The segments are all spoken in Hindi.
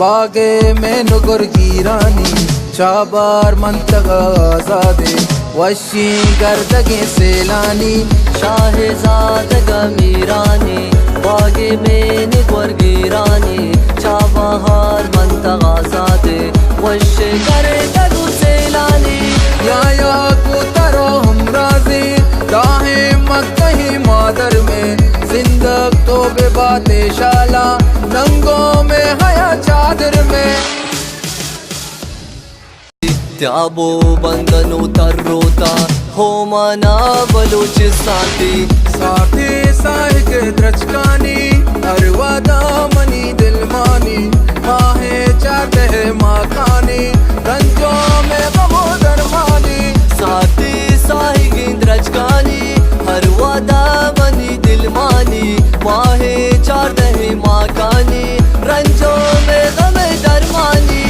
बागे में नुगर गिरानी चाबार मंतगा आजादे वशी गर्दगे सेलानी शाहजादगा मीरानी बागे में नुगर गिरानी चाबार मंतगा आजादे वशी गर्दगे सेलानी या कुतरो हम राजी दाहे मक्का ही मादर में जिंदग तो बेबाते शाला नंगों में हया चादर में त्याबो बंदनो तर्रोता हो मना बलूचिस्तानी साथे साहिक द्रचकानी अरवादा मनी दिलमानी माहे चाहते है माकानी रंजों में गमो दरमानी साथे साहिक द्रचकानी अरवादा मनी दिलमानी माहे चाहते है माकानी रंजों में गम दरमानी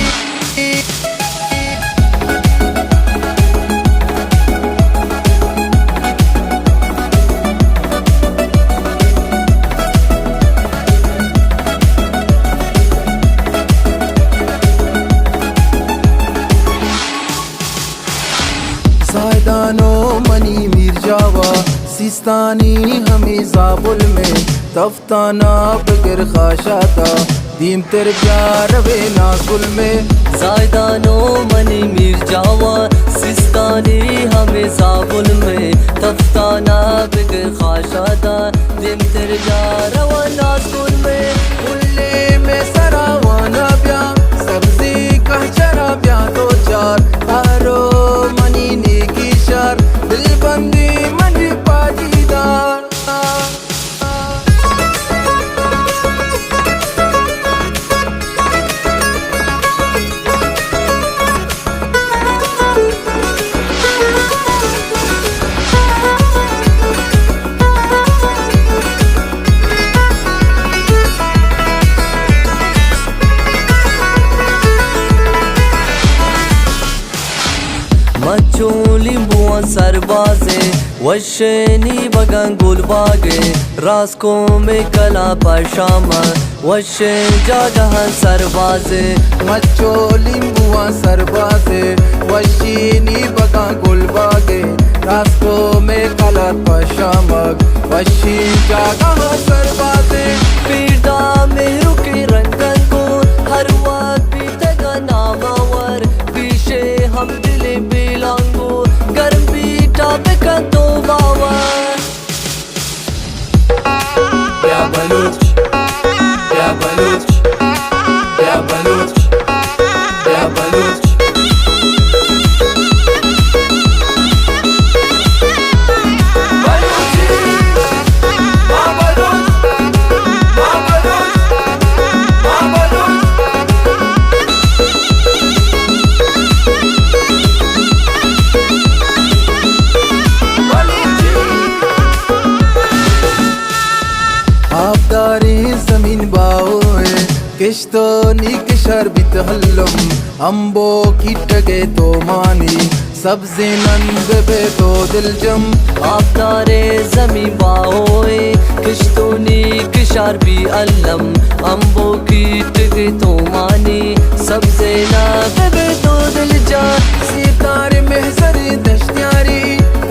सायदानो मनी मिर्जावा सिस्तानी हमें जाबुल में तफ्ताना बगर खाशाता दीम तेर प्यार वे नासुल में सायदानो मनी मिर्जावा सिस्तानी हमें जाबुल में तफ्ताना बगर खाशाता दीम तेर प्यार वे नासुल में उल्ले में सरावाना ब्या सब्जी का चरा ब्या दो चार हारो मनी ने की शर दिलबंदी मनी पाजीदार मचोली बुआ सरबाजे वशनी बगन गुलबागे रास्को में कला पशामा वश जगह सरबाजे मचोली बुआ सरबाजे वशीनी बगा गुलबागे रास्तों में कला पशामक वशी जगह सरबाजे पीड़ा में रुके रंगन को हर वक्त बीतेगा नामावर पीछे हम दिले बिलांगो गर्म बीटा बेकन तो बावर या बलूच या बलूच या बलूच या बलूच जमीन बाओए किश्तो नीक शरबित हल्लम अम्बो कीटगे तो मानी सब्जी नंद बे तो दिलजम आबदारे जमी बाओए किश्तो नीक शरबी अल्लम अम्बो कीट के तो मानी सबसे ना बे तो दिलजा सितारे महजरी दश्यारी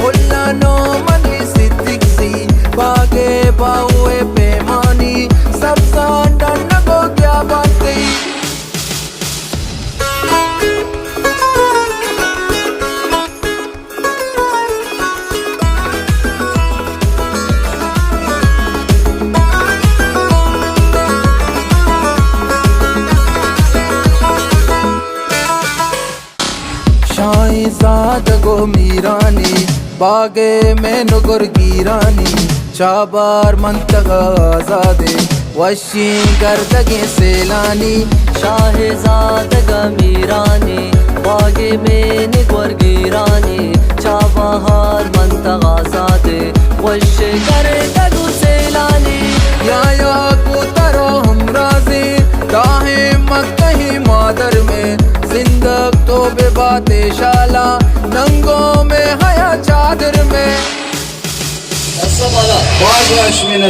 उल्ला नो मनी सिद्दीक सी बागे बाओए पैमानी सबसा डन को क्या बात गई शाहजाद गो मीरानी बागे में नुगर गिरानी चाबार मंतगा आजादे वशी गर्दगे सेलानी शाहजादगा मीरानी बागे में नुगर गिरानी चाबहार मंतगा आजादे वश गर्दगे सेलानी या कुतरो हम राजी दाहे मक्का ही मादर में जिंदग तो बेबाते शाला नंगों में हया चादर में बहुत अश्विन